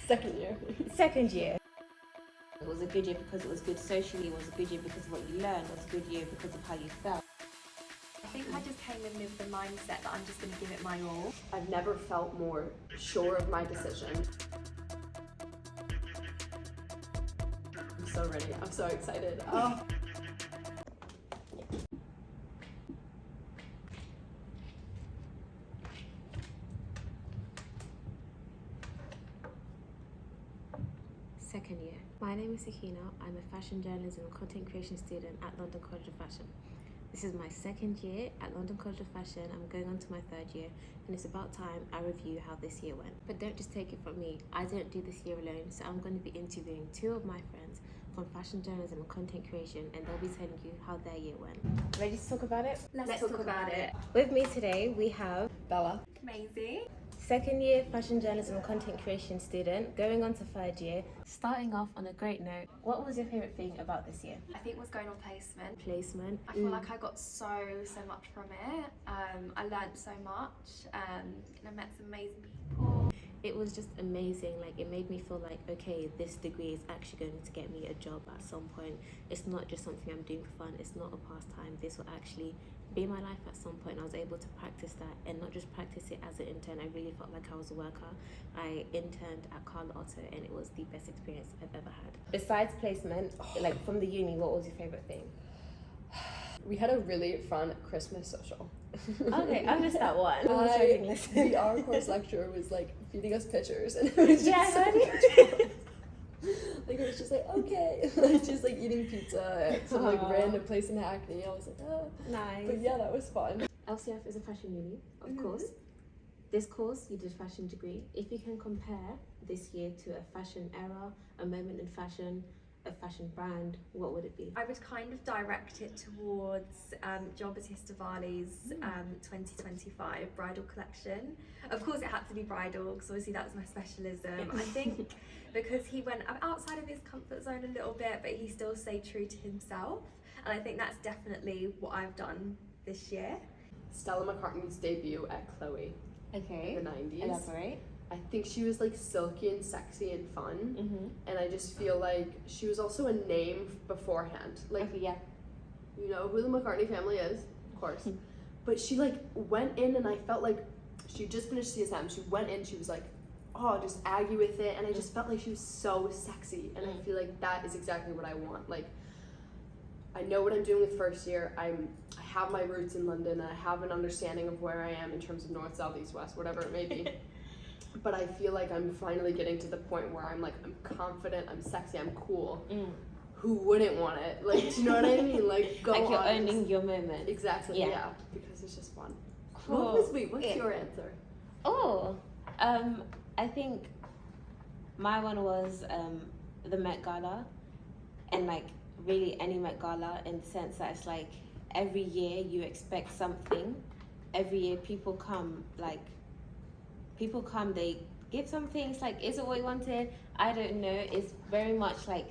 Second year. Second year. It was a good year because it was good socially, it was a good year because of what you learned, it was a good year because of how you felt. I think I just came in with the mindset that I'm just going to give it my all. I've never felt more sure of my decision. I'm so ready. I'm so excited. Oh. Second year. My name is Sakina. I'm a fashion journalism and content creation student at London College of Fashion. This is my second year at London College of Fashion. I'm going on to my third year, and it's about time I review how this year went. But don't just take it from me. I don't do this year alone, so I'm going to be interviewing two of my friends from fashion journalism and content creation, and they'll be telling you how their year went. Ready to talk about it? Let's talk about it. With me today, we have Bella. Maisie. second year fashion journalism and content creation student, going on to third year. Starting off on a great note, what was your favourite thing about this year? I think it was going on placement. Placement. I feel like I got so much from it. I learned so much and I met some amazing people. It was just amazing. Like, it made me feel like, okay, this degree is actually going to get me a job at some point. It's not just something I'm doing for fun. It's not a pastime. This will actually be my life at some point. I was able to practice that, and not just practice it as an intern. I really felt like I was a worker. I interned at Carl Otto, and it was the best experience I've ever had. Besides placement, like from the uni, what was your favorite thing? We had a really fun Christmas social. Okay, I missed that one. The our course lecturer was like feeding us pictures, and it was just like it was just like, okay, like just like eating pizza at some like random place in Hackney. I was like, oh, nice. but yeah, that was fun. LCF is a fashion uni, of course. This course, you did fashion degree. If you can compare this year to a fashion era, a moment in fashion, a fashion brand, what would it be? I would kind of direct it towards John Battista Valli's 2025 bridal collection. Of course it had to be bridal because obviously that was my specialism. I think because he went outside of his comfort zone a little bit, but he still stayed true to himself, and I think that's definitely what I've done this year. Stella McCartney's debut at Chloe Okay. in the 90s. Elaborate. I think she was like silky and sexy and fun, and I just feel like she was also a name beforehand. Like, Okay, yeah. you know who the McCartney family is, of course. But she like went in, and I felt like she just finished CSM. She went in, she was like, oh, just aggy with it, and I just felt like she was so sexy, and I feel like that is exactly what I want. Like, I know what I'm doing with first year. I have my roots in London, and I have an understanding of where I am in terms of north, south, east, west, whatever it may be. But I feel like I'm finally getting to the point where I'm like, I'm confident, I'm sexy, I'm cool. Who wouldn't want it? Like, do you know what I mean? Like, go like you're on. owning your moment. Exactly, Yeah. yeah. Because it's just fun. Cool. What's your answer? Oh, I think my one was the Met Gala, and like really any Met Gala, in the sense that it's like every year you expect something. Every year people come, they give something. It's like, is it what you wanted? I don't know. It's very much like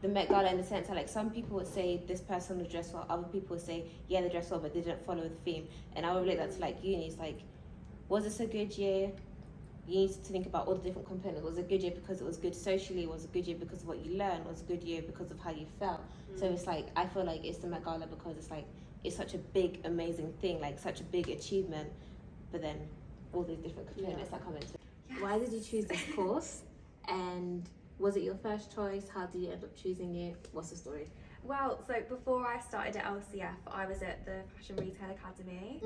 the Met Gala in the sense that like some people would say this person was dressed well, other people would say yeah they dressed well but they didn't follow the theme, and I would relate that to like uni. It's like, was this a good year? You need to think about all the different components. Was it a good year because it was good socially? Was it a good year because of what you learned? Was it a good year because of how you felt? So it's like, I feel like it's the Met Gala because it's like, it's such a big, amazing thing, like such a big achievement, but then all these different components that come into it. Yes. Why did you choose this course? And was it your first choice? How did you end up choosing it? What's the story? Well, so before I started at LCF, I was at the Fashion Retail Academy.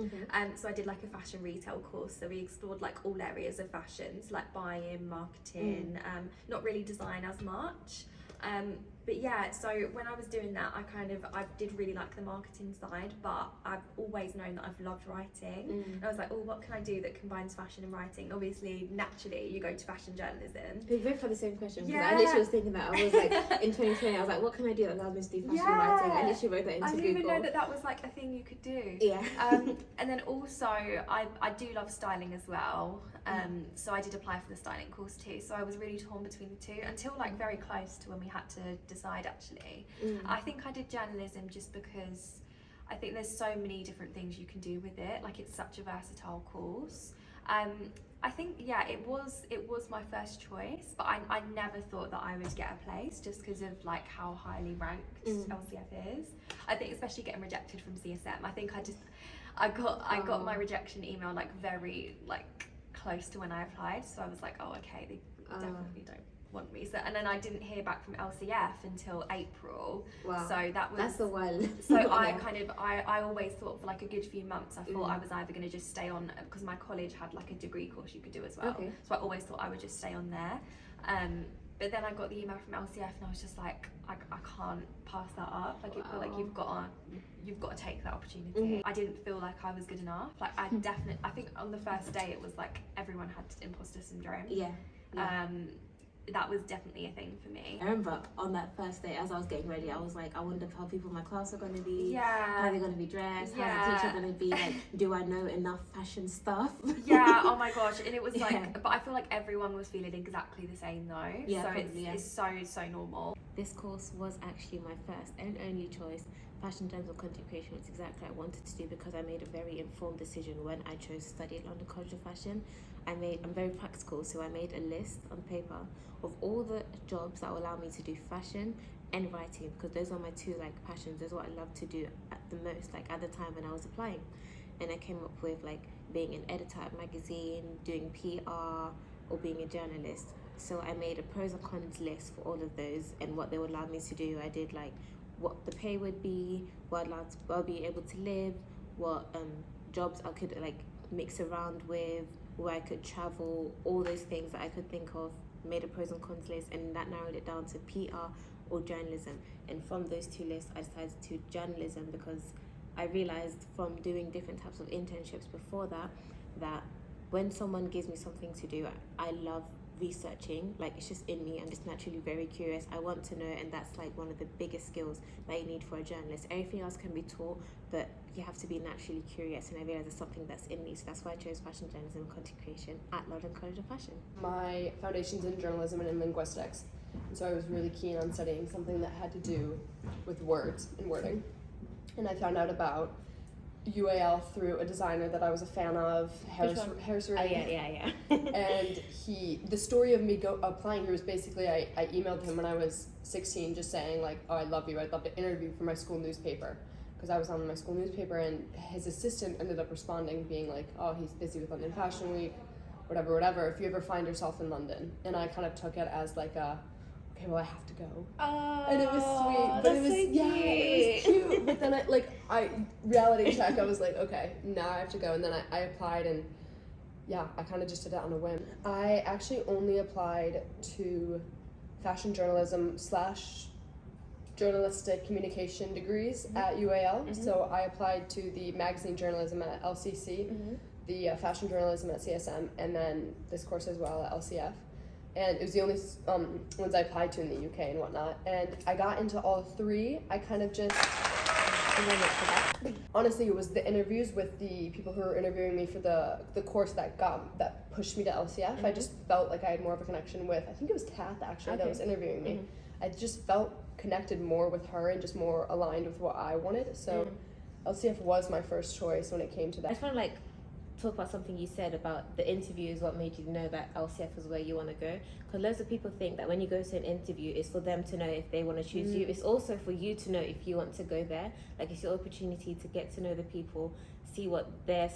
So I did like a fashion retail course. So we explored like all areas of fashion, so like buying, marketing, not really design as much. But yeah, so when I was doing that, I did really like the marketing side, but I've always known that I've loved writing. And I was like, oh, what can I do that combines fashion and writing? Obviously, naturally, you go to fashion journalism. We both had the same question. Yeah. I literally was thinking that. I was like, in 2020, I was like, what can I do that allows me to do fashion writing? I literally wrote that into I didn't Google. even know that was like a thing you could do. Yeah. And then also, I do love styling as well. So I did apply for the styling course too. So I was really torn between the two until like very close to when we had to decide actually. I think I did journalism just because I think there's so many different things you can do with it. Like, it's such a versatile course. I think it was my first choice, but I never thought that I would get a place just because of like how highly ranked LCF is. I think especially getting rejected from CSM. I think I got my rejection email like very like close to when I applied, so I was like, oh okay, they definitely don't want me. So and then I didn't hear back from LCF until April. Wow. So that's a while. So I always thought for like a good few months I thought I was either going to just stay on, because my college had like a degree course you could do as well. Okay. So I always thought I would just stay on there. But then I got the email from LCF and I was just like, I can't pass that up. Like it felt like you've got to take that opportunity. I didn't feel like I was good enough. Like I think on the first day it was like everyone had imposter syndrome. Yeah. That was definitely a thing for me. I remember on that first day, as I was getting ready, I was like, I wonder how people in my class are going to be. Yeah. How they're going to be dressed. How's the teacher going to be? Like, do I know enough fashion stuff? Yeah. Oh my gosh. And it was like, but I feel like everyone was feeling exactly the same though. Yeah. So Probably, it's so normal. This course was actually my first and only choice. Fashion, terms of content creation was exactly what I wanted to do because I made a very informed decision when I chose to study at London College of Fashion. I'm very practical, so I made a list on paper of all the jobs that will allow me to do fashion and writing, because those are my two like passions. Those are what I love to do at the most, like at the time when I was applying. And I came up with like being an editor at a magazine, doing PR, or being a journalist. So I made a pros and cons list for all of those and what they would allow me to do. I did like what the pay would be, what I'll be able to live, what jobs I could like mix around with, where I could travel, all those things that I could think of. Made a pros and cons list, and that narrowed it down to PR or journalism. And from those two lists, I decided to journalism because I realized from doing different types of internships before that when someone gives me something to do, I love researching. Like it's just in me. I'm just naturally very curious. I want to know, and that's like one of the biggest skills that you need for a journalist. Everything else can be taught, but you have to be naturally curious, and I realized it's something that's in me. So that's why I chose fashion journalism and content creation at London College of Fashion. My foundation's in journalism and in linguistics, and so I was really keen on studying something that had to do with words and wording. And I found out about UAL through a designer that I was a fan of, Harris Oh yeah. And the story of me applying here was basically I emailed him when I was 16 just saying like, oh, I love you, I'd love to interview for my school newspaper, because I was on my school newspaper, and his assistant ended up responding being like, oh, he's busy with London Fashion Week, whatever, if you ever find yourself in London. And I kind of took it as like a, okay, well I have to go. Oh, and it was sweet, but it was it was cute. But then I reality check, I was like, okay, now I have to go. And then I applied, and yeah, I kind of just did it on a whim. I actually only applied to fashion journalism / journalistic communication degrees at UAL. So I applied to the magazine journalism at LCC, the fashion journalism at CSM, and then this course as well at LCF. And it was the only ones I applied to in the UK and whatnot. And I got into all three. I kind of just... Honestly, it was the interviews with the people who were interviewing me for the course that pushed me to LCF. I just felt like I had more of a connection with, I think it was Kath actually that was interviewing me. I just felt connected more with her and just more aligned with what I wanted. So LCF was my first choice when it came to that. I just want to like talk about something you said about the interview is what made you know that LCF is where you want to go, because loads of people think that when you go to an interview it's for them to know if they want to choose you. It's also for you to know if you want to go there. Like it's your opportunity to get to know the people, see what they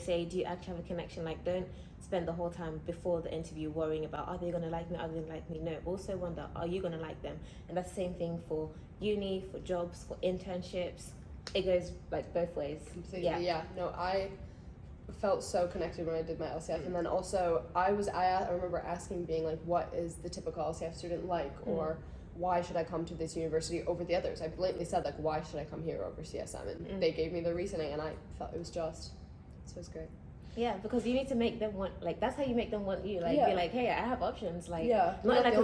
say. Do you actually have a connection? Like don't spend the whole time before the interview worrying about are they going to like me, are they going to like me. No, also wonder, are you going to like them? And that's the same thing for uni, for jobs, for internships. It goes like both ways. Completely. Yeah. No, I felt so connected when I did my LCF. And then also I remember asking, being like, what is the typical LCF student like, or why should I come to this university over the others? I blatantly said like, why should I come here over CSM? And they gave me the reasoning, and I felt it was just, so it's great. Yeah, because you need to make them want, like that's how you make them want you. Like be like, hey, I have options. Like not like a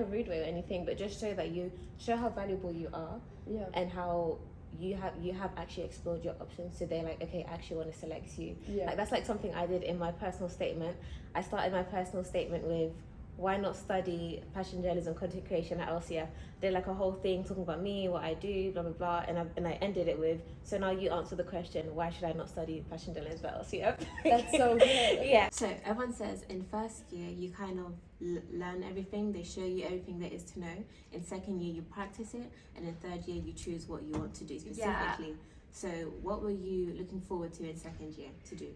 rude way or anything, but just show how valuable you are. Yeah. And how you have actually explored your options, so they're like, okay, I actually want to select you. Like that's like something I did in my personal statement. I started my personal statement with why not study fashion journalism, content creation at LCF? Did like a whole thing talking about me, what I do, blah blah blah, and I ended it with, so now you answer the question, why should I not study fashion journalism at LCF? That's so good. Yeah. So everyone says in first year you kind of learn everything, they show you everything there is to know. In second year you practice it, and in third year you choose what you want to do specifically. So what were you looking forward to in second year to do?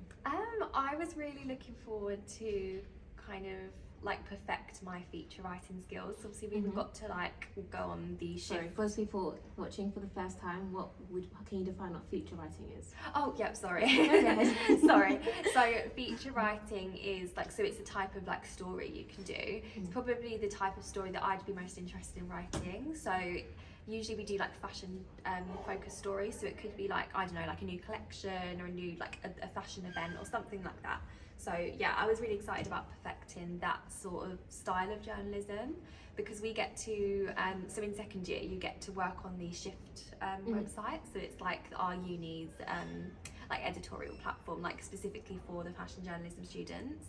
I was really looking forward to kind of like perfect my feature writing skills. Obviously we got to like go on the shift. Sorry, for people watching for the first time, can you define what feature writing is? Oh, yep, sorry. Okay. Sorry. So feature writing is like, so it's a type of like story you can do. It's probably the type of story that I'd be most interested in writing. So usually we do like fashion focused stories. So it could be like, I don't know, like a new collection or a new like a fashion event or something like that. So yeah, I was really excited about perfecting that sort of style of journalism, because we get to, so in second year you get to work on the Shift website. So it's like our uni's like editorial platform, like specifically for the fashion journalism students.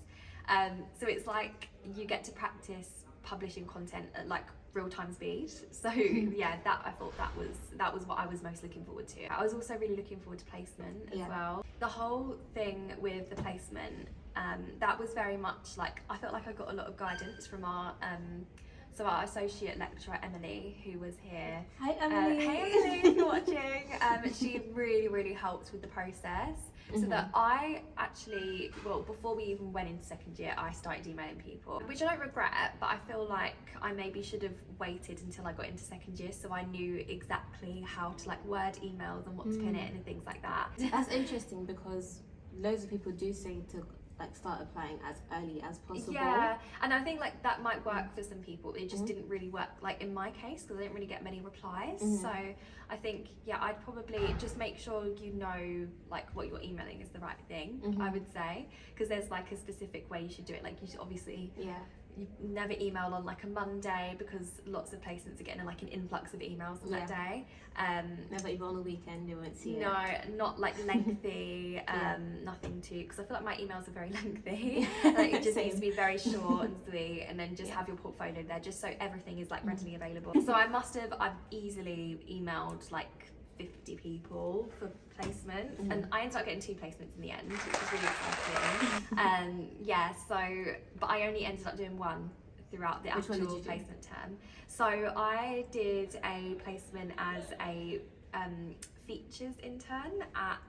So it's like you get to practice publishing content at like real-time speed. So yeah, that I thought that was what I was most looking forward to. I was also really looking forward to placement as well. The whole thing with the placement, that was very much like, I felt like I got a lot of guidance from our our associate lecturer Emily, who was here. Hi Emily. Hey Emily, if you're watching. She really helped with the process. So that I actually, well, before we even went into second year, I started emailing people, which I don't regret, but I feel like I maybe should have waited until I got into second year, so I knew exactly how to like word emails and what to pin it and things like that. That's interesting, because loads of people do say to like start applying as early as possible. Yeah, and I think like that might work for some people. It just didn't really work like in my case, because I didn't really get many replies. So I think, yeah, I'd probably just make sure you know like what you're emailing is the right thing, I would say, because there's like a specific way you should do it. Like you should obviously, you never email on like a Monday, because lots of placements are getting like an influx of emails on that day. Never even on the weekend, you won't see it. No, not like lengthy, nothing too, because I feel like my emails are very lengthy. Like it just needs to be very short and sweet, and then just have your portfolio there, just so everything is like readily available. So I've easily emailed like 50 people for placements, and I ended up getting 2 placements in the end, which was really exciting. But I only ended up doing 1 throughout the actual placement term. So I did a placement as a features intern at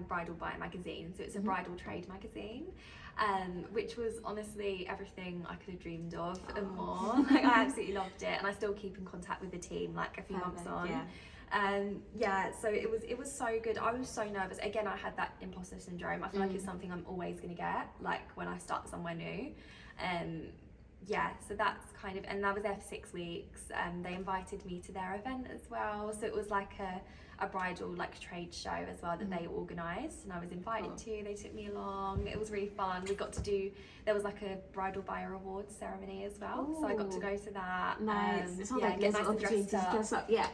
Bridal Buyer magazine. So it's a bridal trade magazine, which was honestly everything I could have dreamed of and more. Like I absolutely loved it, and I still keep in contact with the team like a few months on. So it was so good. I was so nervous. Again, I had that imposter syndrome. I feel like it's something I'm always gonna get, like when I start somewhere new. So that's kind of, and I was there for 6 weeks, and they invited me to their event as well. So it was like a bridal like trade show as well that they organised, and I was invited to. They took me along. It was really fun. We got to do, there was like a bridal buyer awards ceremony as well. So I got to go to that. Nice. It sounds like get lots nice of and dressed up. Yeah.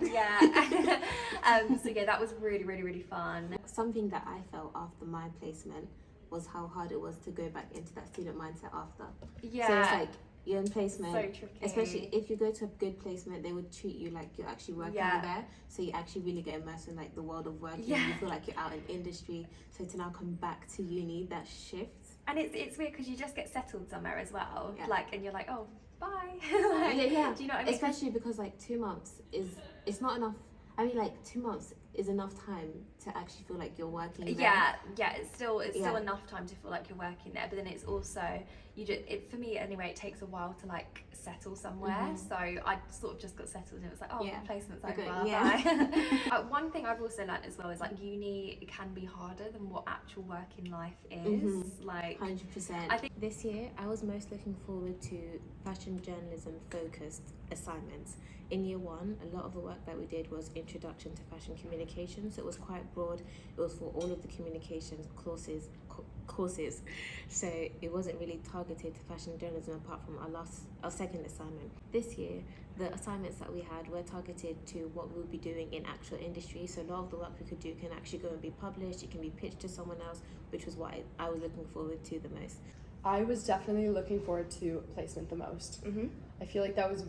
So yeah, that was really fun. Something that I felt after my placement was how hard it was to go back into that student mindset after. Yeah. So it's like, you're in placement, so tricky. especially if you go to a good placement, they would treat you like you're actually working there, so you actually really get immersed in like the world of working. You feel like you're out in industry. So to now come back to uni, that shifts. And it's weird, because you just get settled somewhere as well, like, and you're like, oh, bye. Do you know what I mean? Especially because like 2 months it's not enough. I mean, like 2 months is enough time to actually feel like you're working there. It's still enough time to feel like you're working there, but then it's also, for me anyway, it takes a while to like settle somewhere. So I sort of just got settled, and it was like, oh, placement's over. Bye. One thing I've also learned as well is like uni can be harder than what actual working life is. Like 100%. I think this year I was most looking forward to fashion journalism focused assignments. In year 1, a lot of the work that we did was introduction to fashion communication, so it was quite broad. It was for all of the communications courses, so it wasn't really targeted to fashion journalism apart from our second assignment. This year, the assignments that we had were targeted to what we'll be doing in actual industry, so a lot of the work we could do can actually go and be published, it can be pitched to someone else, which was what I was looking forward to the most. I was definitely looking forward to placement the most. Mm-hmm. I feel like that was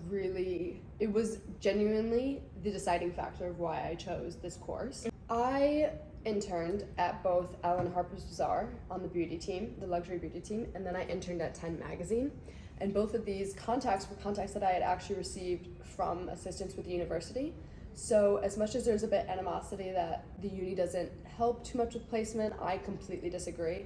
it was genuinely the deciding factor of why I chose this course. I interned at both Ellen Harper's Bazaar on the beauty team, the luxury beauty team, and then I interned at 10 Magazine. And both of these contacts were contacts that I had actually received from assistants with the university. So as much as there's a bit animosity that the uni doesn't help too much with placement, I completely disagree.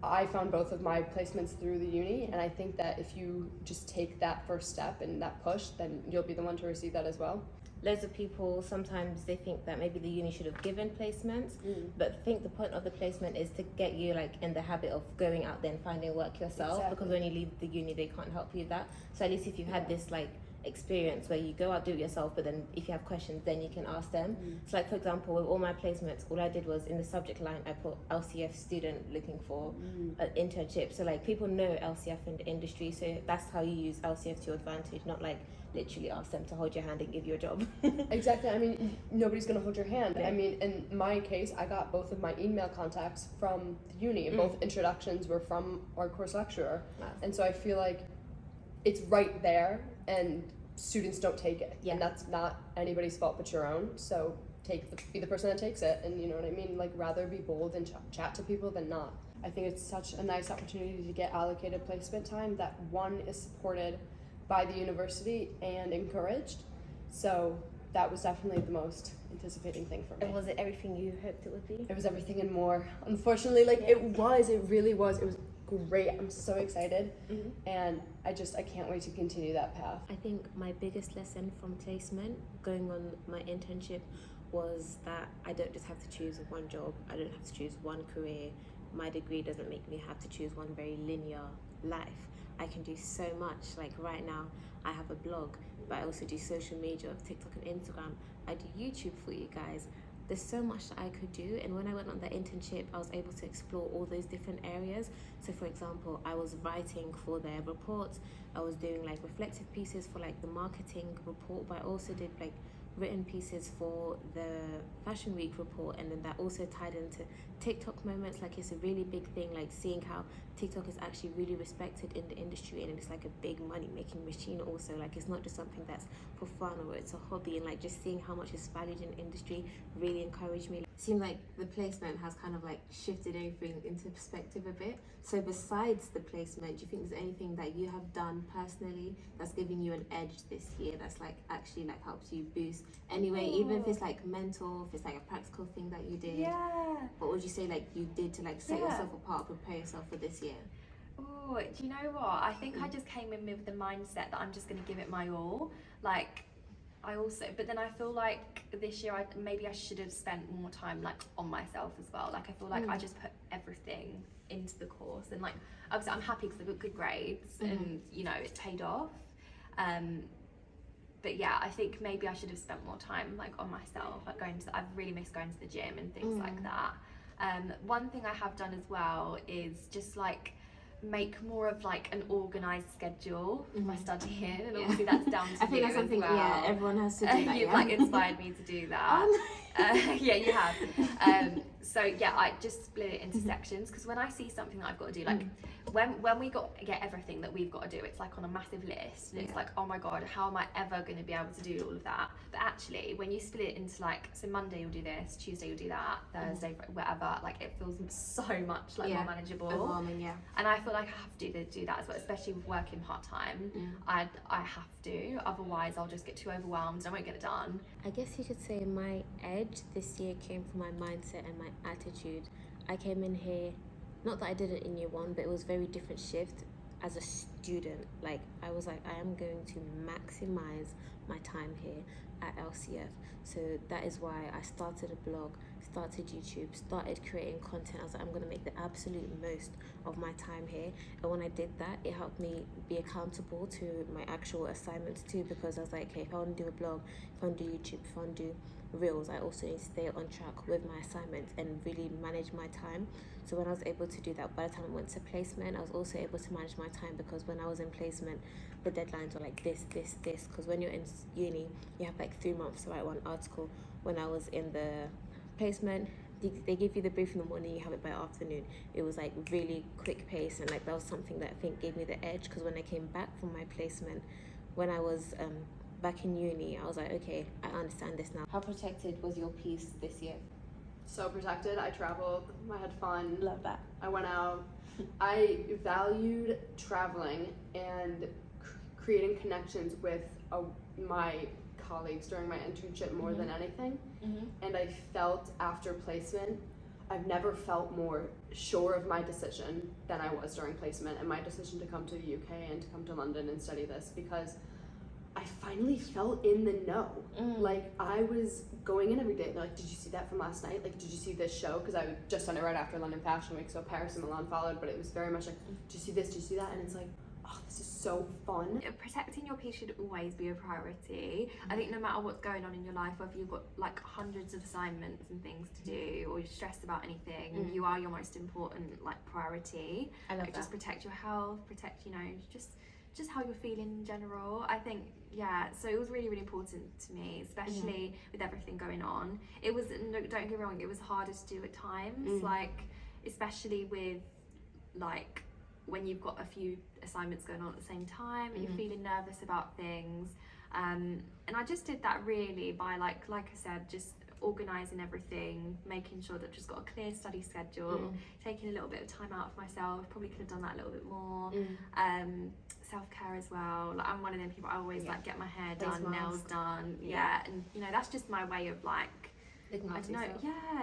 I found both of my placements through the uni, and I think that if you just take that first step and that push, then you'll be the one to receive that as well. Loads of people, sometimes they think that maybe the uni should have given placements, but I think the point of the placement is to get you like in the habit of going out there and finding work yourself. Exactly. Because when you leave the uni, they can't help you with that. So at least if you've had this like experience where you go out, do it yourself, but then if you have questions, then you can ask them. So like for example, with all my placements, all I did was in the subject line I put LCF student looking for an internship. So like people know LCF in the industry, so that's how you use LCF to your advantage, not like literally ask them to hold your hand and give you a job. Exactly. I mean, nobody's going to hold your hand. Yeah. I mean, in my case, I got both of my email contacts from the uni, and both introductions were from our course lecturer. Wow. And so I feel like it's right there, and students don't take it. Yeah. And that's not anybody's fault but your own. So be the person that takes it, and you know what I mean? Like, rather be bold and chat to people than not. I think it's such a nice opportunity to get allocated placement time that one is supported by the university and encouraged. So that was definitely the most anticipating thing for me. And was it everything you hoped it would be? It was everything and more. Unfortunately, like it really was. It was great. I'm so excited. And I can't wait to continue that path. I think my biggest lesson from placement, going on my internship, was that I don't just have to choose one job. I don't have to choose one career. My degree doesn't make me have to choose one very linear life. I can do so much. Like right now, I have a blog, but I also do social media, TikTok and Instagram. I do YouTube for you guys. There's so much that I could do, and when I went on that internship, I was able to explore all those different areas. So for example, I was writing for their reports, I was doing like reflective pieces for like the marketing report, but I also did like written pieces for the Fashion Week report, and then that also tied into TikTok moments. Like it's a really big thing, like seeing how TikTok is actually really respected in the industry, and it's like a big money making machine also. Like it's not just something that's for fun or it's a hobby, and like just seeing how much is valued in the industry really encouraged me. It seemed like the placement has kind of like shifted everything into perspective a bit. So besides the placement, do you think there's anything that you have done personally that's giving you an edge this year, that's like actually like helps you boost anyway, even if it's like mental, if it's like a practical thing that you did? Yeah. What would you say like you did to like set yourself apart, prepare yourself for this year? Oh, do you know what? I think I just came in with the mindset that I'm just going to give it my all. Like, but then I feel like this year I should have spent more time like on myself as well. Like I feel like I just put everything into the course, and like obviously I'm happy because I got good grades and you know it paid off. But yeah, I think maybe I should have spent more time like on myself, like I've really missed going to the gym and things like that. One thing I have done as well is just like make more of like an organised schedule for my studying, and obviously that's down to I think that's something everyone has to do that. You've like inspired me to do that. Yeah, you have. So yeah, I just split it into sections, because when I see something that I've got to do, like when we get everything that we've got to do, it's like on a massive list, and it's like, oh my god, how am I ever going to be able to do all of that? But actually, when you split it into like, so Monday you'll do this, Tuesday you'll do that, Thursday whatever, like it feels so much like more manageable. Overwhelming, And I feel like I have to do that as well, especially with working part-time. I have to, otherwise I'll just get too overwhelmed and I won't get it done. I guess you could say my edge this year came from my mindset and my attitude. I came in here, not that I did it in year one, but it was a very different shift as a student. Like I was like, I am going to maximize my time here at LCF. So that is why I started a blog, started YouTube, started creating content. I was like, I'm going to make the absolute most of my time here. And when I did that, it helped me be accountable to my actual assignments too, because I was like, okay, if I want to do a blog, if I want to do YouTube, if I want to do reels, I also need to stay on track with my assignments and really manage my time. So when I was able to do that, by the time I went to placement, I was also able to manage my time, because when I was in placement, the deadlines were like this, because when you're in uni, you have like 3 months to write one article. When I was in the placement, they give you the brief in the morning, you have it by afternoon. It was like really quick pace, and like that was something that I think gave me the edge, because when I came back from my placement, when I was back in uni, I was like, okay, I understand this now. How protected was your peace this year? So protected. I traveled. I had fun. Love that. I went out. I valued traveling and creating connections with my colleagues during my internship more than anything. And I felt after placement, I've never felt more sure of my decision than I was during placement and my decision to come to the UK and to come to London and study this, because I finally felt in the know. Like, I was going in every day. They're like, did you see that from last night? Like, did you see this show? Because I had just done it right after London Fashion Week, so Paris and Milan followed, but it was very much like, did you see this? Did you see that? And it's like, oh, this is so fun. Protecting your peace should always be a priority. I think no matter what's going on in your life, whether you've got like hundreds of assignments and things to do, or you're stressed about anything, you are your most important like priority. I love like, just protect your health, protect, you know, just how you're feeling in general. I think, yeah, so it was really, really important to me, especially with everything going on. It was, no, don't get me wrong, it was harder to do at times, like, especially with, like, when you've got a few assignments going on at the same time and you're feeling nervous about things. And I just did that really by, like I said, just organising everything, making sure that I've just got a clear study schedule, taking a little bit of time out for myself. Probably could have done that a little bit more. Self-care as well. Like, I'm one of them people, I always like get my hair done, nails done, and you know, that's just my way of like, I don't know,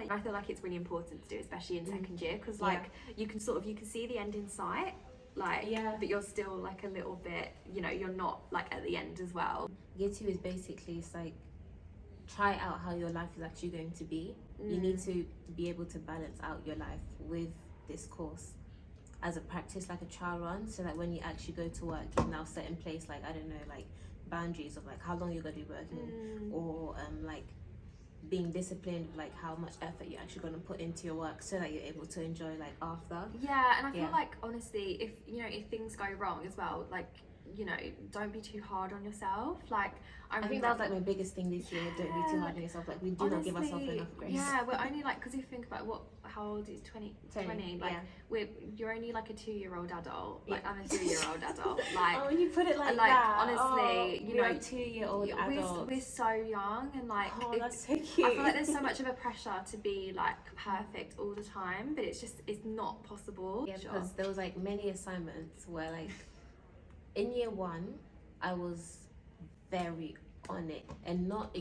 I feel like it's really important to do, especially in second year, because like you can see the end in sight, like, but you're still like a little bit, you know, you're not like at the end as well. Year 2 is basically, it's like, try out how your life is actually going to be. You need to be able to balance out your life with this course as a practice, like a trial run, so that when you actually go to work, you now set in place, like, I don't know, like boundaries of like how long you're going to be working, or like being disciplined, like how much effort you're actually going to put into your work, so that you're able to enjoy like after. And I feel like, honestly, if you know, if things go wrong as well, like, you know, don't be too hard on yourself. Like, I think that was like my biggest thing this year. Don't be too hard on yourself. Like, we do not give ourselves enough grace. Yeah, we're only like, because if you think about how old is 20, like, you're only like a 2-year-old adult. Like, I'm a 3-year-old adult. Like, oh, when you put it like that, honestly, you know, a 2-year-old adult. We're so young, and like, that's so cute. I feel like there's so much of a pressure to be like perfect all the time, but it's not possible. Yeah, because there was like many assignments where like in year 1, I was very on it, and not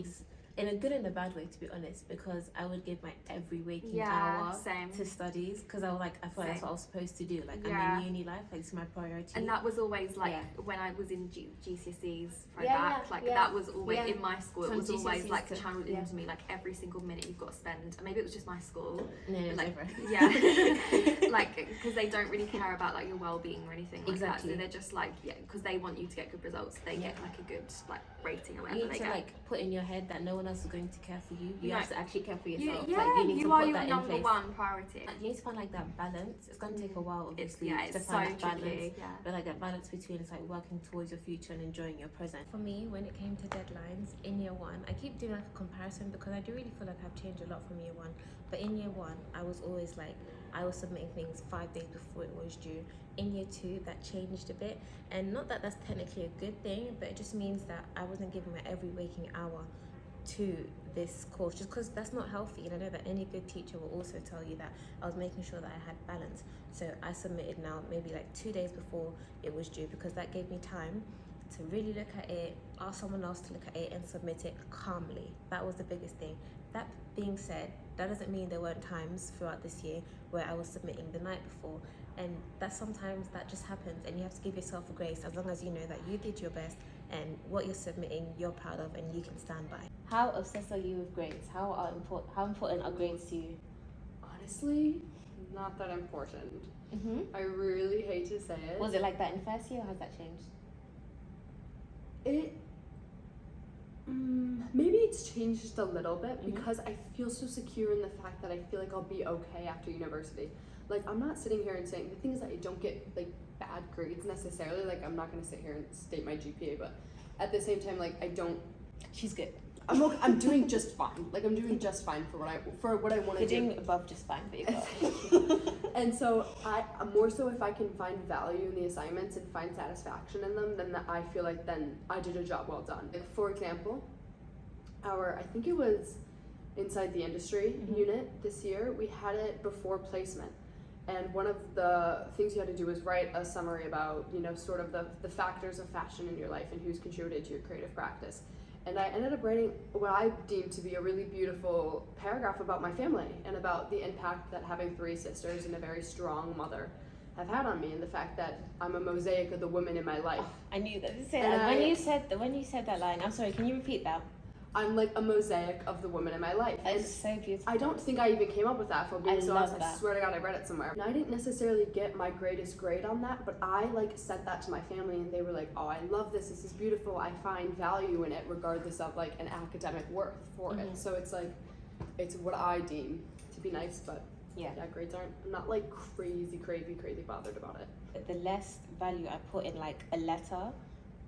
in a good and a bad way, to be honest, because I would give my every waking hour to studies, because I was like, I feel like that's what I was supposed to do. Like, I'm in uni life, like, it's my priority. And that was always like when I was in GCSEs that was always in my school. It was always GCSEs like channeled into me, like every single minute you've got to spend. And maybe it was just my school. No, like, like, because they don't really care about like your well-being or anything like that. So they're just like, because they want you to get good results. They get like a good like rating or whatever. You need to like put in your head that no one else is going to care for you. You have to actually care for yourself. You need you to are put your that number in place. one priority. You need to find like that balance. It's going to take a while, obviously, it's to find so that balance. Tricky, but like that balance between, it's like working towards your future and enjoying your present. For me, when it came to deadlines in year 1, I keep doing like a comparison, because I do really feel like I've changed a lot from year 1. But in year 1, I was always like, I was submitting things 5 days before it was due. In year 2, that changed a bit, and not that that's technically a good thing, but it just means that I wasn't giving my every waking hour to this course, just because that's not healthy. And I know that any good teacher will also tell you that I was making sure that I had balance. So I submitted now maybe like 2 days before it was due, because that gave me time to really look at it, ask someone else to look at it, and submit it calmly. That was the biggest thing. That being said, that doesn't mean there weren't times throughout this year where I was submitting the night before, and that sometimes that just happens, and you have to give yourself a grace, as long as you know that you did your best and what you're submitting you're proud of and you can stand by. How obsessed are you with grades? How important are grades to you? Honestly, not that important. I really hate to say it. Was it like that in first year, or has that changed? Maybe it's changed just a little bit, because I feel so secure in the fact that I feel like I'll be okay after university. Like, I'm not sitting here and saying, the thing is that I don't get like bad grades necessarily. Like, I'm not going to sit here and state my GPA, but at the same time, like, I don't. She's good. I'm doing just fine. Like, I'm doing just fine for what I want to You're do. doing above just fine, but you got And so I'm more so if I can find value in the assignments and find satisfaction in them, then I feel like then I did a job well done. Like, for example, I think it was inside the industry unit this year, we had it before placement. And one of the things you had to do was write a summary about, you know, sort of the factors of fashion in your life and who's contributed to your creative practice. And I ended up writing what I deemed to be a really beautiful paragraph about my family and about the impact that having 3 sisters and a very strong mother have had on me, and the fact that I'm a mosaic of the women in my life. I knew that. When you said that line, I'm sorry, can you repeat that? I'm like a mosaic of the women in my life. It's so beautiful. I don't think I even came up with that, for being so honest. that. I swear to God, I read it somewhere. And I didn't necessarily get my greatest grade on that, but I like said that to my family, and they were like, "Oh, I love this. This is beautiful. I find value in it, regardless of like an academic worth for it." So it's like, it's what I deem to be nice, but yeah, grades aren't. I'm not like crazy bothered about it. The less value I put in like a letter,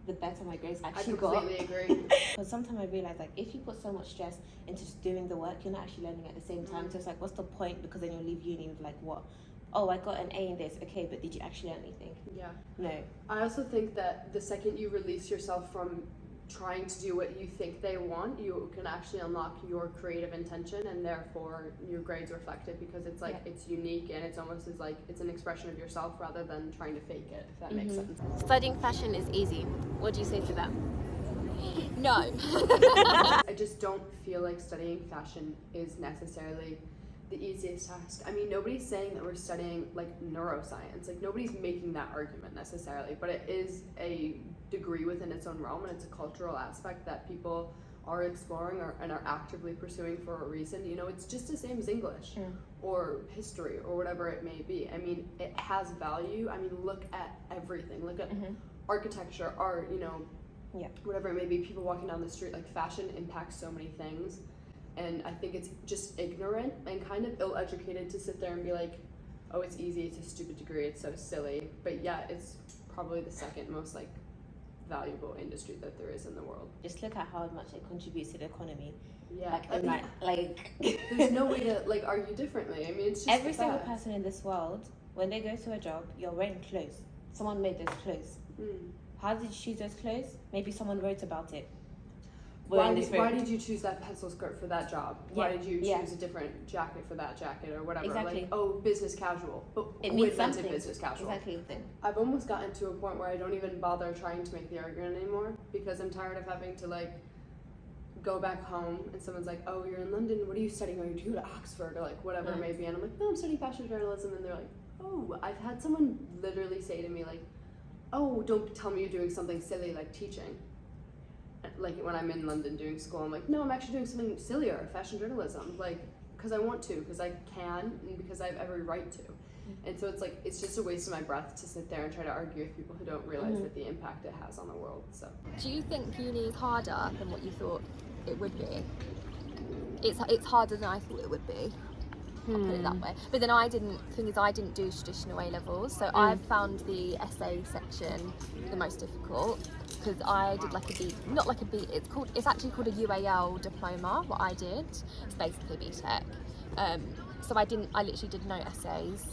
the better my grades actually got. I completely agree. Because sometimes I realize, like, if you put so much stress into just doing the work, you're not actually learning at the same time. So it's like, what's the point? Because then you'll leave uni with like, what? Oh, I got an A in this. Okay, but did you actually learn anything? Yeah. No. I also think that the second you release yourself from trying to do what you think they want, you can actually unlock your creative intention, and therefore your grades reflect it, because it's like it's unique, and it's almost as like it's an expression of yourself rather than trying to fake it, if that makes sense. Studying fashion is easy. What do you say to that? No. I just don't feel like studying fashion is necessarily the easiest task. I mean, nobody's saying that we're studying like neuroscience, like nobody's making that argument necessarily, but it is a degree within its own realm, and it's a cultural aspect that people are exploring and are actively pursuing for a reason. You know, it's just the same as English or history or whatever it may be. I mean, it has value. I mean, look at everything. Look at architecture, art, you know, whatever it may be, people walking down the street. Like, fashion impacts so many things, and I think it's just ignorant and kind of ill-educated to sit there and be like, oh, it's easy, it's a stupid degree, it's so silly. But yeah, it's probably the second most like valuable industry that there is in the world. Just look at how much it contributes to the economy. Yeah, Like there's no way to like argue differently. I mean, it's just every single person in this world, when they go to a job, you're wearing clothes. Someone made those clothes. How did you choose those clothes? Maybe someone wrote about it. Why did you choose that pencil skirt for that job? Why did you choose Yeah. a different jacket for that jacket or whatever? Exactly. Like, oh, business casual. But It who means invented something. business casual? Exactly. I've almost gotten to a point where I don't even bother trying to make the argument anymore, because I'm tired of having to like go back home and someone's like, oh, you're in London, what are you studying? Or you go to Oxford or like whatever it may be, and I'm like, no, I'm studying fashion journalism. And they're like, oh, I've had someone literally say to me like, oh, don't tell me you're doing something silly like teaching. Like, when I'm in London doing school, I'm like, no, I'm actually doing something sillier, fashion journalism, like, because I want to, because I can, and because I have every right to. And so it's like, it's just a waste of my breath to sit there and try to argue with people who don't realize that the impact it has on the world. So, Do you think uni is harder than what you thought it would be? It's harder than I thought it would be. I'll put it that way. But then I didn't do traditional A levels, so I found the essay section the most difficult, because I did like a B, not like a B, it's actually called a UAL diploma, what I did. It's basically BTEC. So I literally did no essays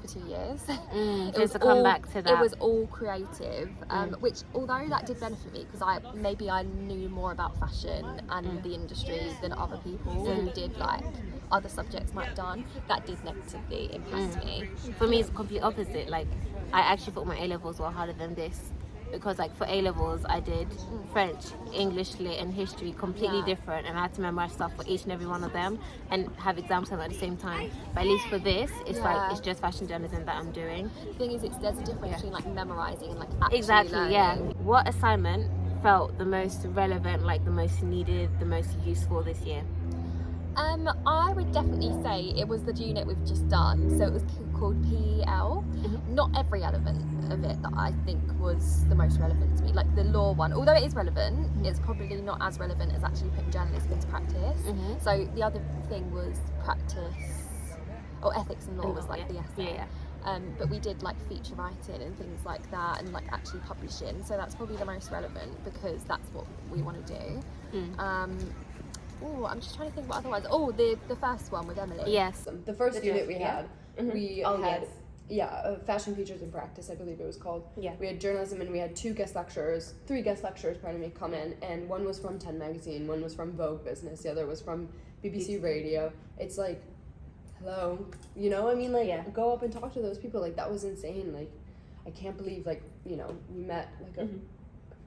for 2 years. It was back to that. It was all creative, which, although that did benefit me, because I knew more about fashion and the industry than other people who did like other subjects might have done, that did negatively impact me. For me, it's the complete opposite. Like, I actually thought my A levels were harder than this, because like for A levels I did French, English, Lit and history completely different, and I had to memorize stuff for each and every one of them and have exams at the same time. But at least for this, it's like it's just fashion journalism that I'm doing. The thing is, there's a difference between like memorizing and like actually Exactly, learning. What assignment felt the most relevant, like the most needed, the most useful this year? I would definitely say it was the unit we've just done. So it was called PEL. Not every element of it that I think was the most relevant to me. Like the law one, although it is relevant, it's probably not as relevant as actually putting journalism into practice. So the other thing was practice, or ethics and law was like the essay. but we did like feature writing and things like that, and like actually publishing. So that's probably the most relevant because that's what we want to do. I'm just trying to think what otherwise. The first one with Emily. Yes. The first The unit dress, we yeah. had, Mhm. we Oh, had yes. fashion features in practice, I believe it was called. Yeah. We had journalism, and we had three guest lecturers, come in, and one was from 10 magazine, one was from Vogue Business, the other was from BBC Radio. It's like, hello, you know, I mean, like, Yeah. go up and talk to those people. Like, that was insane. Like, I can't believe, like, you know, we met like a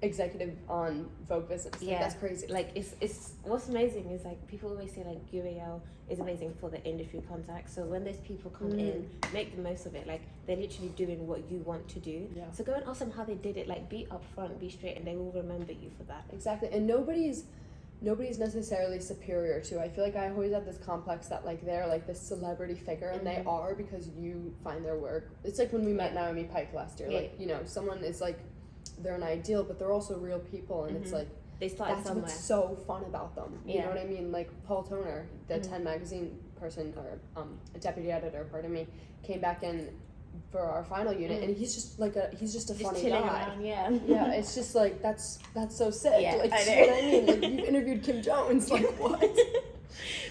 executive on Vogue Business. Like, Yeah. that's crazy. Like it's what's amazing is like people always say like UAL is amazing for the industry contacts. So when those people come in, make the most of it. Like they're literally doing what you want to do. Yeah. So go and ask them how they did it. Like be upfront, be straight, and they will remember you for that. Exactly, and nobody's necessarily superior to. I feel like I always have this complex that like they're like this celebrity figure, and they are because you find their work. It's like when we met Naomi Pike last year. Yeah. Like, you know, someone is like, they're an ideal, but they're also real people, and it's like They started that's somewhere. what's so fun about them. You Yeah. know what I mean? Like Paul Toner, the 10 magazine person or deputy editor, pardon me, came back in for our final unit, and he's just like he's just a funny chilling guy. around, yeah. Yeah, it's just like that's so sick. Yeah, like, I you know. know what I mean? Like, you've interviewed Kim Jones. Like, what?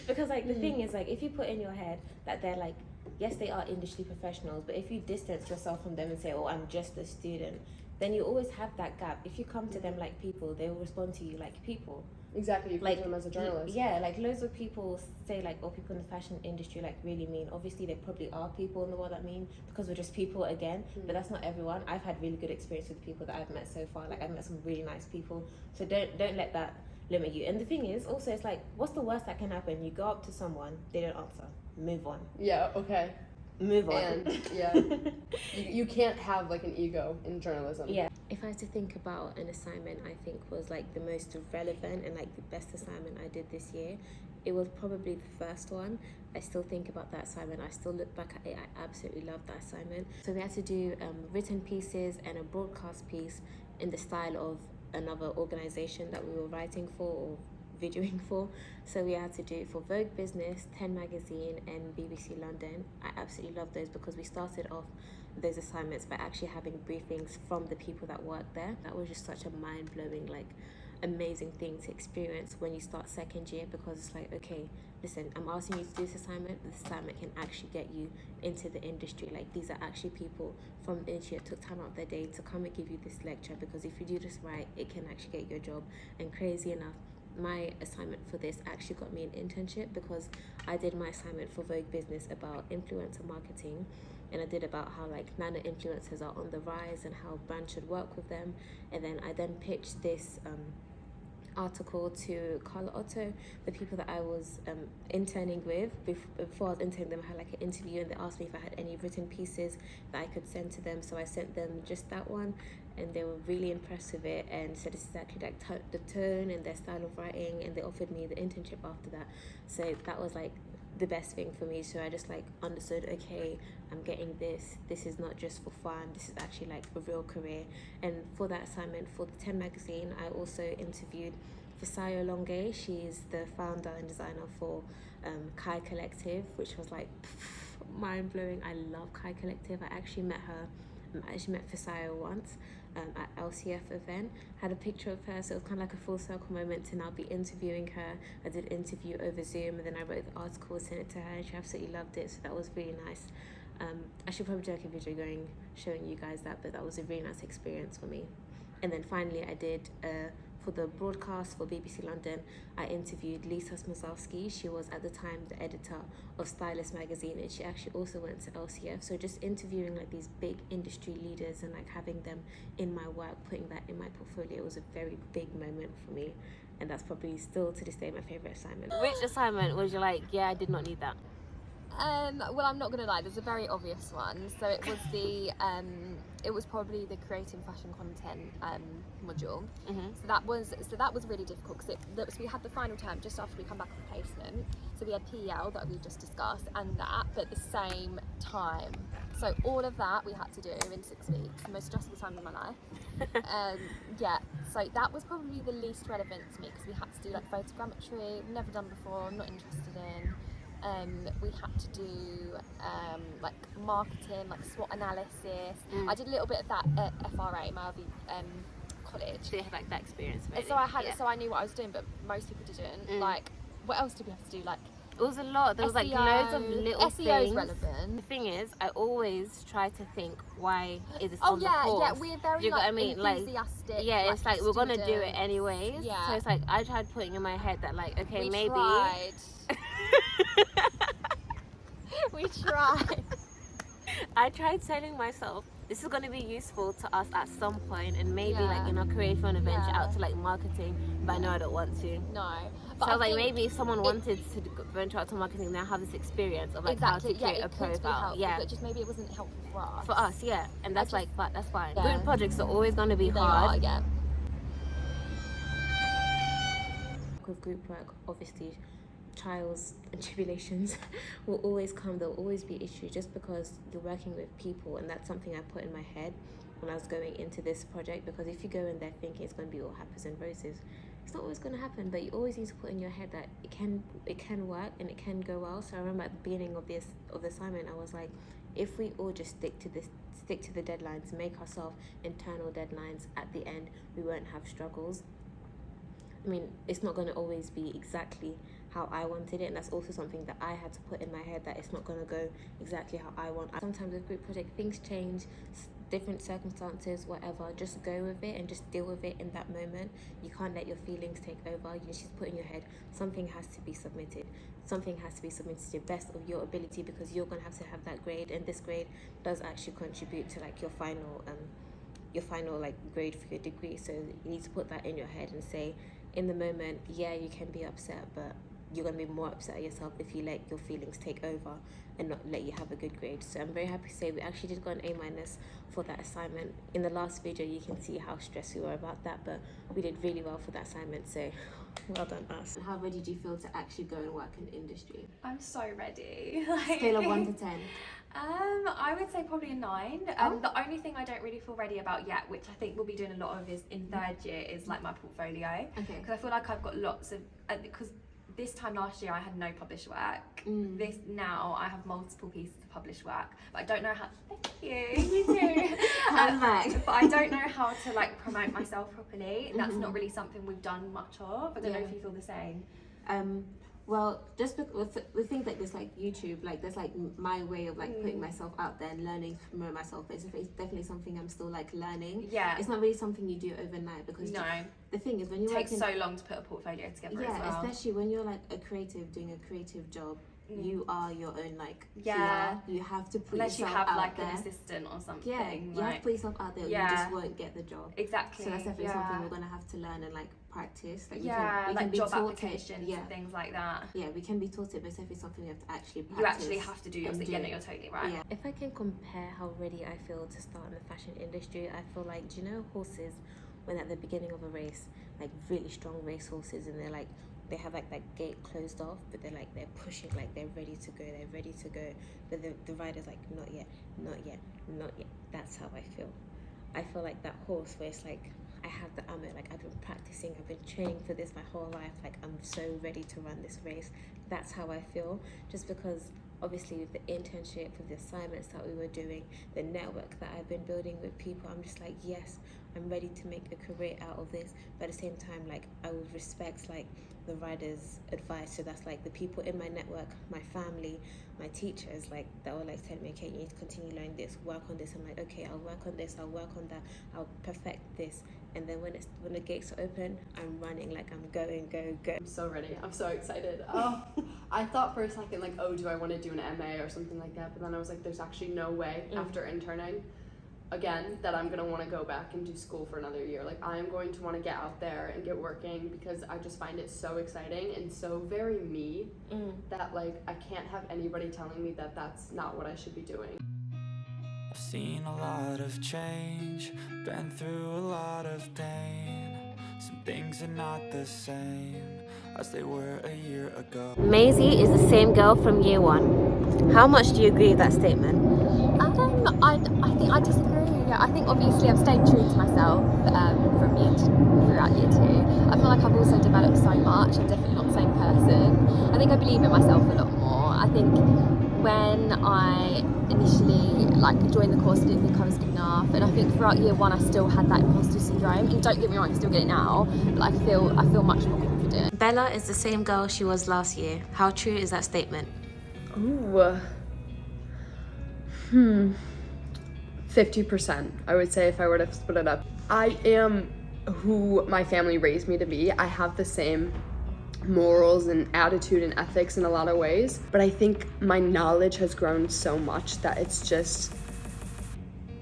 Because like the thing is like if you put in your head that they're like, yes, they are industry professionals, but if you distance yourself from them and say, oh, I'm just a student, then you always have that gap. If you come to them like people, they will respond to you like people. Exactly, you Like like them as a journalist. Yeah, like loads of people say like, oh, people in the fashion industry like really mean. Obviously, there probably are people in the world that mean because we're just people again. But that's not everyone. I've had really good experience with the people that I've met so far. Like I've met some really nice people. So don't let that limit you. And the thing is, also, it's like, what's the worst that can happen? You go up to someone, they don't answer. Move on. Yeah, okay. Move on. And yeah, you can't have like an ego in journalism. Yeah. If I had to think about an assignment I think was like the most relevant and like the best assignment I did this year, it was probably the first one. I still think about that assignment. I still look back at it. I absolutely loved that assignment. So we had to do written pieces and a broadcast piece in the style of another organization that we were writing for or videoing for. So we had to do it for Vogue Business, 10 Magazine and BBC London. I absolutely love those because we started off those assignments by actually having briefings from the people that work there. That was just such a mind-blowing, like, amazing thing to experience when you start second year, because it's like, okay, listen, I'm asking you to do this assignment, but this assignment can actually get you into the industry. Like, these are actually people from the industry that took time out of their day to come and give you this lecture, because if you do this right, it can actually get you a job. And crazy enough, my assignment for this actually got me an internship, because I did my assignment for Vogue Business about influencer marketing, and I did about how like nano influencers are on the rise and how brands should work with them. And then I pitched this article to Carla Otto, the people that I was interning with. Before I was interning them, I had like an interview, and they asked me if I had any written pieces that I could send to them. So I sent them just that one, and they were really impressed with it and said it's exactly like the tone and their style of writing, and they offered me the internship after that. So that was like the best thing for me. So I just like understood, okay, I'm getting this is not just for fun, this is actually like a real career. And for that assignment for the 10 magazine, I also interviewed Fisayo Longe. She's the founder and designer for Kai Collective, which was like mind-blowing. I love Kai Collective. I actually met Fisayo once at LCF event, had a picture of her, so it was kind of like a full circle moment to now be interviewing her. I did an interview over Zoom, and then I wrote the article, sent it to her, and she absolutely loved it, so that was really nice. I should probably do like a video showing you guys that, but that was a really nice experience for me. And then finally I did for the broadcast for BBC London, I interviewed Lisa Smazowski. She was at the time the editor of Stylist magazine, and she actually also went to LCF. So just interviewing like these big industry leaders and like having them in my work, putting that in my portfolio, was a very big moment for me. And that's probably still to this day my favourite assignment. Which assignment was you like, yeah, I did not need that? Well, I'm not gonna lie, there's a very obvious one. So it was it was probably the creating fashion content module. So that was really difficult because we had the final term just after we come back from placement. So we had PEL that we just discussed and that, but at the same time. So all of that we had to do in 6 weeks, the most stressful time of my life. So that was probably the least relevant to me because we had to do like photogrammetry, never done before, I'm not interested in. we had to do like marketing, like SWOT analysis. I did a little bit of that at FRA, my other college. So you had like that experience already. So I had so I knew what I was doing, but most people didn't. Like, what else did we have to do? Like, it was a lot. There was like loads of little SEO things. is relevant. The thing is, I always try to think, why is this Oh on yeah, the course? yeah, we're very Do you know like what I mean? Like, enthusiastic. yeah, it's like we're gonna do it students. anyways. Yeah. So it's like I tried putting in my head that like, okay, We maybe. tried. We tried. I tried telling myself this is gonna be useful to us at some point, and maybe like in our career, if you want to venture out to like marketing, but I know I don't want to. No. So But I was like, think maybe if someone wanted to venture out to marketing, now have this experience of like exactly, how to create yeah, a it could be profile. helpful, Yeah. but just maybe it wasn't helpful for us. For us, yeah, and that's just- like, but that's fine. Yeah. Group projects are always going to be They hard. are, yeah. With group work, obviously, trials and tribulations will always come. There'll always be issues, just because you're working with people, and that's something I put in my head when I was going into this project. Because if you go in there thinking it's going to be all happens and roses, it's not always going to happen. But you always need to put in your head that it can work and it can go well. So I remember at the beginning of the assignment, I was like, if we all just stick to the deadlines, make ourselves internal deadlines at the end, we won't have struggles. I mean, it's not going to always be exactly how I wanted it, and that's also something that I had to put in my head, that it's not going to go exactly how I want. Sometimes with group project, things change, different circumstances, whatever. Just go with it and just deal with it in that moment. You can't let your feelings take over. You just put in your head, something has to be submitted. Something has to be submitted to the best of your ability, because you're going to have that grade, and this grade does actually contribute to like your final like grade for your degree. So you need to put that in your head and say, in the moment, yeah, you can be upset, but you're going to be more upset at yourself if you let your feelings take over and not let you have a good grade. So I'm very happy to say we actually did got an A- for that assignment. In the last video, you can see how stressed we were about that, but we did really well for that assignment, so well done us. How ready do you feel to actually go and work in the industry? I'm so ready. Like, Scale of 1 to 10. I would say probably a 9. Oh. The only thing I don't really feel ready about yet, which I think we'll be doing a lot of, is in third year, is like my portfolio. Okay. Because I feel like I've got lots of, because this time last year I had no published work. This now I have multiple pieces of published work, but I don't know how. Thank you. You too. But I don't know how to like promote myself properly. That's not really something we've done much of. I don't know if you feel the same. Well, just with things like this, like YouTube, like there's like my way of like putting myself out there and learning to promote myself. But it's definitely something I'm still like learning. Yeah. It's not really something you do overnight, because the thing is when you It takes so long to put a portfolio together as well. especially when you're like a creative doing a creative job. You are your own like Yeah. PR. You have to put Unless you yourself have out like there. an assistant or something. Yeah, you have like, to put yourself out there. Or you just won't get the job. exactly. So that's definitely yeah. something we're gonna have to learn and like practice. Like we like can be job taught applications it. and things like that. Yeah, we can be taught it, but it's definitely something we have to actually practice. You actually have to do your and thing. do Yeah, no, it. you're totally right. Yeah. If I can compare how ready I feel to start in the fashion industry, I feel like, do you know horses, when at the beginning of a race, like really strong race horses, and they're like, they have like that gate closed off, but they're pushing, like they're ready to go, but the rider's like, not yet. That's how I feel. I feel like that horse where it's like, I have the ammo, like I've been practicing, I've been training for this my whole life, like I'm so ready to run this race. That's how I feel, just because obviously with the internship, with the assignments that we were doing, the network that I've been building with people, I'm just like, yes, I'm ready to make a career out of this. But at the same time, like I would respect like the riders' advice. So that's like the people in my network, my family, my teachers, like that were like telling me, okay, you need to continue learning this, work on this. I'm like, okay, I'll work on this, I'll work on that, I'll perfect this. And then when the gates are open, I'm running, like I'm going, go. I'm so ready. I'm so excited. Oh, I thought for a second, like, oh, do I want to do an MA or something like that? But then I was like, there's actually no way after interning again that I'm going to want to go back and do school for another year. Like, I am going to want to get out there and get working, because I just find it so exciting and so very me that, like, I can't have anybody telling me that that's not what I should be doing. I've seen a lot of change, been through a lot of pain. Some things are not the same as they were a year ago. Maisie is the same girl from year 1. How much do you agree with that statement? I think I disagree. Yeah, I think obviously I've stayed true to myself throughout year 2. I feel like I've also developed so much. I'm definitely not the same person. I think I believe in myself a lot more. I think when I initially like joined the course, I didn't think I was good enough, and I think throughout year one I still had that imposter syndrome. And don't get me wrong, I still get it now, but I feel much more confident. Bella is the same girl she was last year. How true is that statement? Ooh. 50%, I would say, if I were to split it up. I am who my family raised me to be. I have the same morals and attitude and ethics in a lot of ways, but I think my knowledge has grown so much that it's just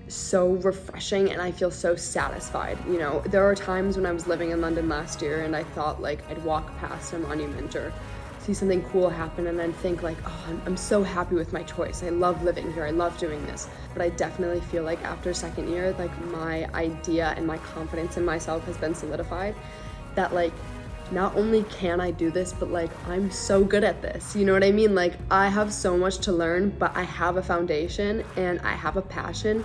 so refreshing and I feel so satisfied. You know, there are times when I was living in London last year and I thought like I'd walk past a monument or see something cool happen and then think like, oh, I'm so happy with my choice. I love living here. I love doing this. But I definitely feel like after second year, like my idea and my confidence in myself has been solidified, that like not only can I do this, but like I'm so good at this. You know what I mean? Like I have so much to learn, but I have a foundation and I have a passion,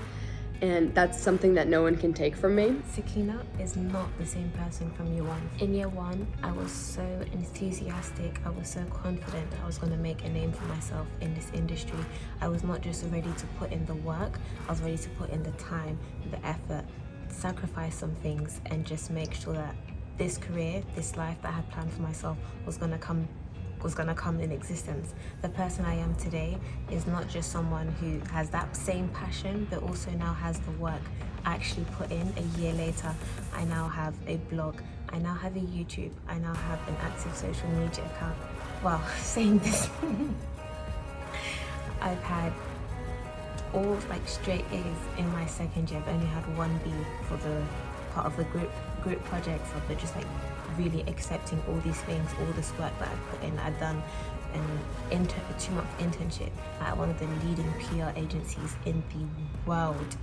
and that's something that no one can take from me. Sakina is not the same person from year one. In year one, I was so enthusiastic, I was so confident that I was going to make a name for myself in this industry. I was not just ready to put in the work, I was ready to put in the time, the effort, sacrifice some things, and just make sure that this career, this life that I had planned for myself was going to come in existence. The person I am today is not just someone who has that same passion, but also now has the work actually put in a year later. I now have a blog, I now have a YouTube, I now have an active social media account. Wow, saying this, I've had all like straight A's in my second year. I've only had one B for the part of the group projects, but just like really accepting all these things, all this work that I've put in. I've done a 2-month internship at one of the leading PR agencies in the world.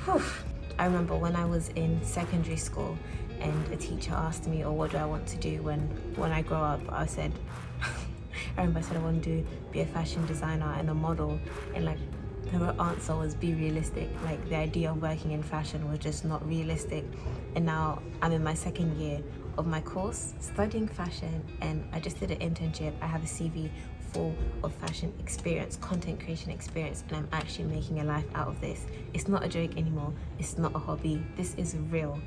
Whew. I remember when I was in secondary school and a teacher asked me, oh, what do I want to do when I grow up? I said, I remember I said I want to be a fashion designer and a model, and like her answer was be realistic. Like the idea of working in fashion was just not realistic. And now I'm in my second year of my course studying fashion, and I just did an internship. I have a CV full of fashion experience, content creation experience, and I'm actually making a life out of this. It's not a joke anymore. It's not a hobby. This is real.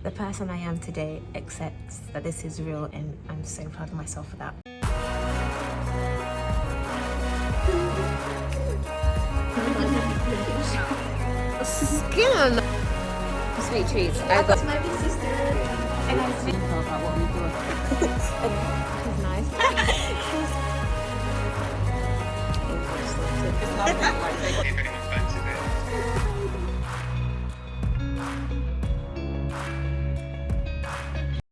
The person I am today accepts that this is real, and I'm so proud of myself for that. Skin. Sweet treats. I got my big sister. and I was thinking about what we do. She's nice.